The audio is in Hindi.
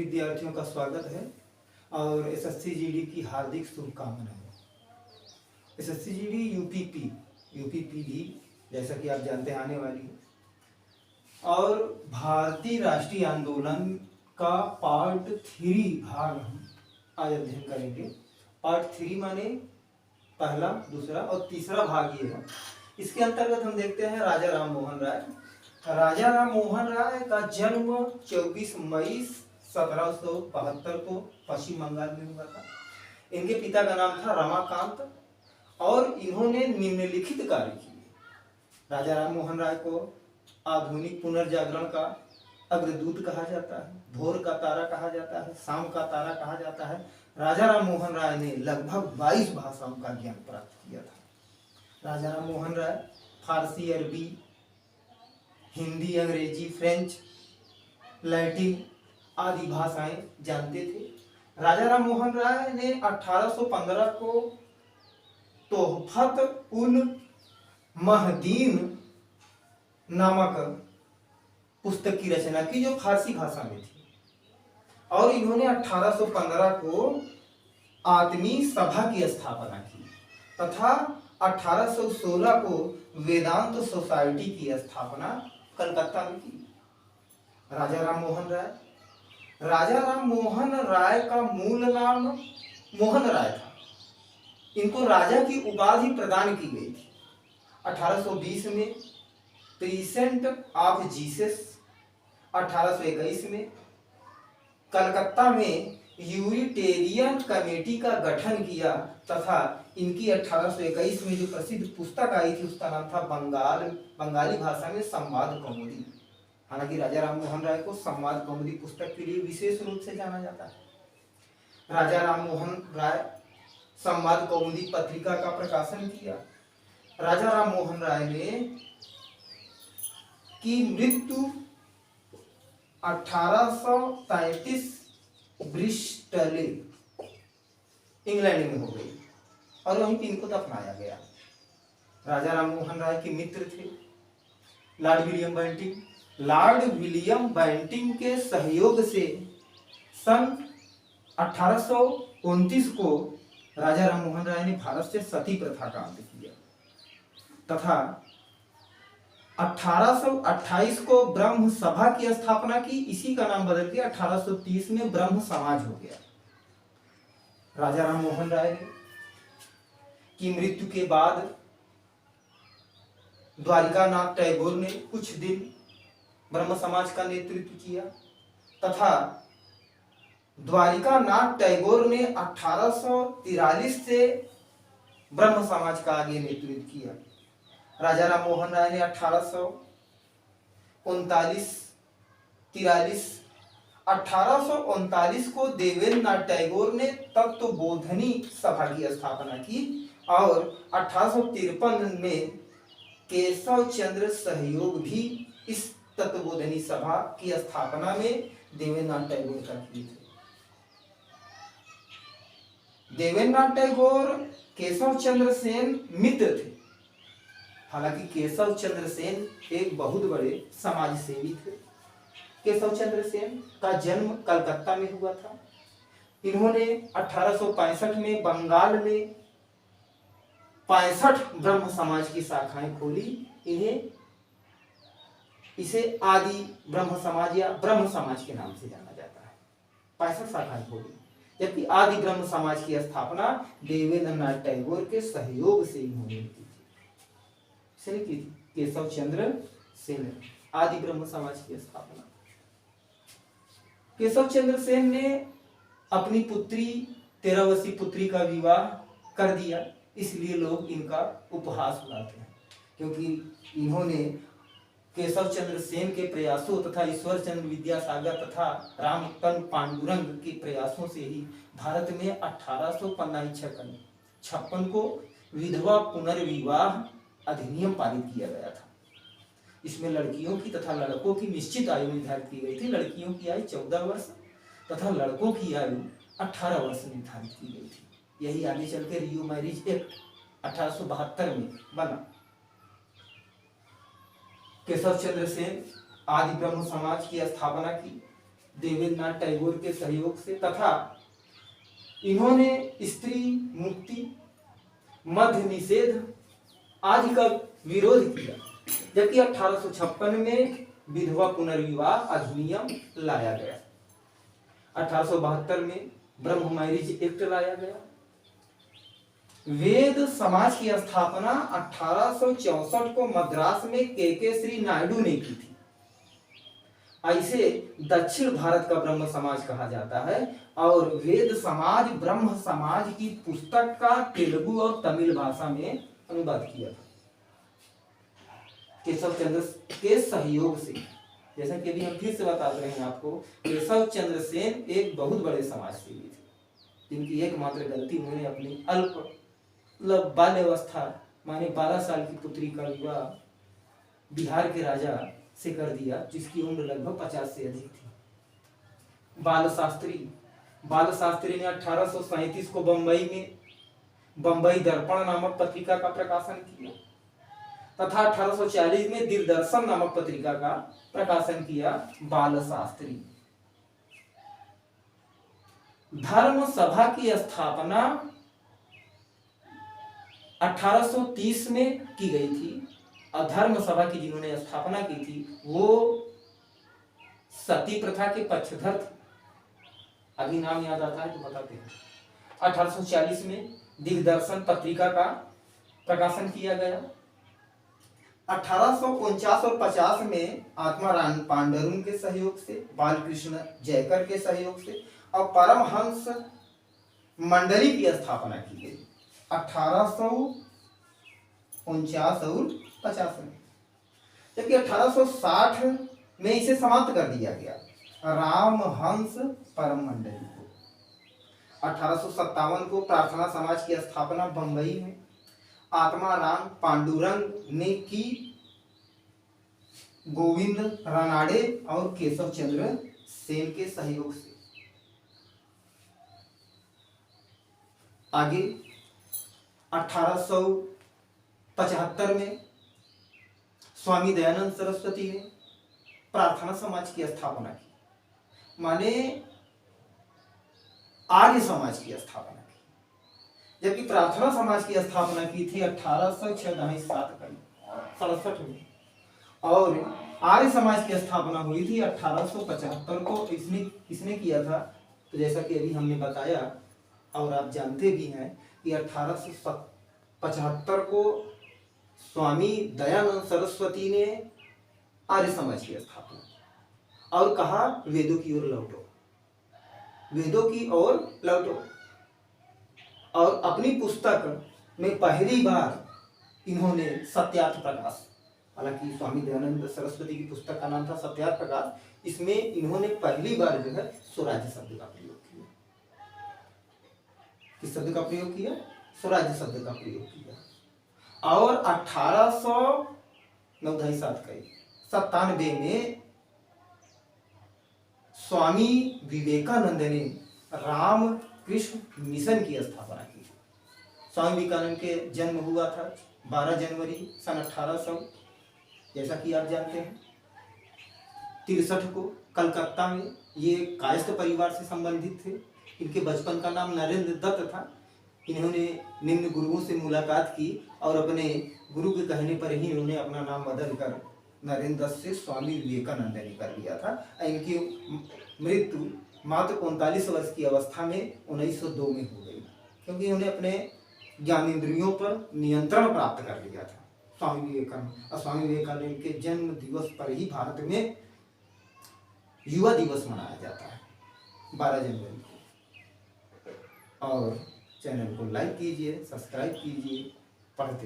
विद्यार्थियों का स्वागत है और एसएससी जीडी की हार्दिक शुभकामनाएं। एसएससी जीडी यूपीपी भी जैसा कि आप जानते हैं आने वाली है और भारतीय राष्ट्रीय आंदोलन का पार्ट 3 भाग हम आज अध्ययन करेंगे। पार्ट 3 माने पहला, दूसरा और तीसरा भाग ये है। इसके अंतर्गत हम देखते हैं राजा राम मोहन राय। राजा राम मोहन राय का जन्म 24 मई 1772 को पश्चिम बंगाल में हुआ था। इनके पिता का नाम था रमाकांत और इन्होंने निम्नलिखित कार्य किए। राजा राम मोहन राय को आधुनिक पुनर्जागरण का अग्रदूत कहा जाता है, भोर का तारा कहा जाता है, शाम का तारा कहा जाता है। राजा राम मोहन राय ने लगभग 22 भाषाओं का ज्ञान प्राप्त किया था। राजा राम मोहन राय फारसी, अरबी, हिंदी, अंग्रेजी, फ्रेंच, लैटिन आदि भाषाएं जानते थे। राजा राम मोहन राय ने 1815 को तोहफत उल महदीन नामक पुस्तक की रचना की जो फारसी भाषा में थी और इन्होंने 1815 को आत्मी सभा की स्थापना की तथा 1816 को वेदांत सोसाइटी की स्थापना कलकत्ता में की। राजा राम मोहन राय का मूल नाम मोहन राय था। इनको राजा की उपाधि प्रदान की गई थी। 1820 में प्रीसेंट ऑफ जीसस, 1821 में कलकत्ता में यूनिटेरियन कमेटी का गठन किया तथा इनकी 1821 में जो प्रसिद्ध पुस्तक आई थी उसका नाम था बंगाली भाषा में संवाद कौमुदी। हालांकि राजा राम मोहन राय को संवाद कौमुदी पुस्तक के लिए विशेष रूप से जाना जाता है। राजा राम मोहन राय संवाद कौमुदी पत्रिका का प्रकाशन किया। राजा राम मोहन राय ने की मृत्यु 1833 ब्रिस्टल इंग्लैंड में हो गई और वहीं पे इनको दफनाया गया। राजा राम मोहन राय के मित्र थे लॉर्ड विलियम बेंटिंक के सहयोग से सन 1829 को राजा राम मोहन राय ने भारत से सती प्रथा का अंत किया तथा 1828 को ब्रह्म सभा की स्थापना की। इसी का नाम बदल के 1830 में ब्रह्म समाज हो गया। राजा राम मोहन राय की मृत्यु के बाद द्वारिकानाथ टैगोर ने कुछ दिन ब्रह्म समाज का नेतृत्व किया तथा द्वारिकानाथ टैगोर ने 1843 से ब्रह्म समाज का आगे नेतृत्व किया। राजा राम मोहन राय ने 1839 को देवेंद्रनाथ टैगोर ने तत्वबोधनी सभा की स्थापना की और 1853 में केशव चंद्र सहयोग भी इस तत्वबोधनी सभा की स्थापना में देवेंद्रनाथ टैगोर का किए थे। देवेंद्रनाथ टैगोर केशव चंद्र सेन मित्र थे। हालांकि केशव चंद्र सेन एक बहुत बड़े समाज सेवी थे। केशव चंद्र सेन का जन्म कलकत्ता में हुआ था। इन्होंने 1865 में बंगाल में 65 ब्रह्म समाज की शाखाएं खोली। इसे आदि ब्रह्म समाज या ब्रह्म समाज के नाम से जाना जाता है। 65 शाखाएं खोली, जबकि आदि ब्रह्म समाज की स्थापना देवेंद्रनाथ टैगोर के सहयोग से इन्होंने की थी। केशव चंद्र सेन आदि ब्रह्म समाज की स्थापना। केशव चंद्र सेन ने अपनी पुत्री 13 वर्षीय पुत्री का विवाह कर दिया, इसलिए लोग इनका उपहास उड़ाते हैं क्योंकि इन्होंने केशव चंद्र सेन के प्रयासों तथा ईश्वर चंद्र विद्यासागर तथा रामतन पांडुरंग के प्रयासों से ही भारत में 1856 को विधवा पुनर्विवाह अधिनियम पारित किया गया था। इसमें लड़कियों की तथा लड़कों की निश्चित आयु निर्धारित की गई थी। लड़कियों की आयु 14 वर्ष तथा लड़कों की आयु 18 वर्ष निर्धारित की गई थी। यही आगे चल के रियो मैरिज एक्ट 1872 में बना। केशव चंद्र सेन आदि ब्रह्म समाज की स्थापना की। देवेंद्रनाथ टैगोर के सहयोग से, तथा इन्होंने स्त्री मुक्ति, मद्य निषेध आदि का विरोध किया। जबकि 1856 में विधवा पुनर्विवाह अधिनियम लाया गया। 1872 में ब्रह्म मैरिज एक्ट लाया गया। वेद समाज की स्थापना 1864 को मद्रास में के श्री नायडू ने की थी। ऐसे दक्षिण भारत का ब्रह्म समाज कहा जाता है। और वेद समाज ब्रह्म समाज की पुस्तक का तेलुगु और तमिल भाषा में अनुवाद किया था केशव चंद्र के सहयोग से। जैसा कि अभी हम फिर से बता रहे हैं आपको, केशव चंद्र सेन एक बहुत बड़े समाजसेवी थे, जिनकी एकमात्र गलती उन्होंने अपनी अल्प बाल्यावस्था माने 12 साल की पुत्री का विवाह बिहार के राजा से कर दिया, जिसकी उम्र लगभग 50 से अधिक थी। बाल शास्त्री ने 1837 को बंबई में बंबई दर्पण नामक पत्रिका का प्रकाशन किया तथा 1840 में दिग्दर्शन नामक पत्रिका का प्रकाशन किया बाल शास्त्री। धर्म सभा की स्थापना 1830 में की गई थी। और धर्म सभा की जिन्होंने स्थापना की थी वो सती प्रथा के पक्षधर थे। अभी नाम याद आता है तो बताते हैं। 1840 में दिग्दर्शन पत्रिका का प्रकाशन किया गया। 1849 और 50 में आत्माराम पांडुरंग के सहयोग से, बालकृष्ण जयकर के सहयोग से और परमहंस मंडली की स्थापना की गई 1849 और 50 में। जबकि 1860 में इसे समाप्त कर दिया गया रामहंस परम मंडली को। 1857 को प्रार्थना समाज की स्थापना बंबई में आत्माराम पांडुरंग ने की गोविंद रानाडे और केशव चंद्र सेन के सहयोग से। आगे 1875 में स्वामी दयानंद सरस्वती ने प्रार्थना समाज की स्थापना की, माने आर्य समाज की स्थापना की। जबकि प्रार्थना समाज की स्थापना की थी 1867 में और आर्य समाज की स्थापना हुई थी 1875 को। किसने किया था? तो जैसा कि अभी हमने बताया और आप जानते भी हैं कि 1875 को स्वामी दयानंद सरस्वती ने आर्य समाज की स्थापना की और कहा वेदों की ओर लौटो, वेदों की ओर लौटो। और अपनी पुस्तक में पहली बार इन्होंने सत्यार्थ प्रकाश, हालांकि स्वामी दयानंद सरस्वती की पुस्तक का नाम था सत्यार्थ प्रकाश, इसमें इन्होंने पहली बार जो है स्वराज्य शब्द का प्रयोग किया। किस शब्द का प्रयोग किया? स्वराज्य शब्द का प्रयोग किया। और 1897 में स्वामी विवेकानंद ने राम कृष्ण मिशन की स्थापना की। स्वामी विवेकानंद के जन्म हुआ था 12 जनवरी सन 1800, जैसा कि आप जानते हैं, 63 को कलकत्ता में। ये कायस्थ परिवार से संबंधित थे। इनके बचपन का नाम नरेंद्र दत्त था। इन्होंने निम्न गुरुओं से मुलाकात की और अपने गुरु के कहने पर ही इन्होंने अपना नाम बदलकर नरेंद्र दत्त से स्वामी विवेकानंद ने कर लिया था। इनकी मृत्यु मात्र 39 वर्ष की अवस्था में 1902 में हो गई, क्योंकि इन्होंने अपने ज्ञानेंद्रियों पर नियंत्रण प्राप्त कर लिया था स्वामी विवेकानंद। और स्वामी विवेकानंद के जन्म दिवस पर ही भारत में युवा दिवस मनाया जाता है 12 जनवरी को। और चैनल को लाइक कीजिए, सब्सक्राइब कीजिए, पढ़ते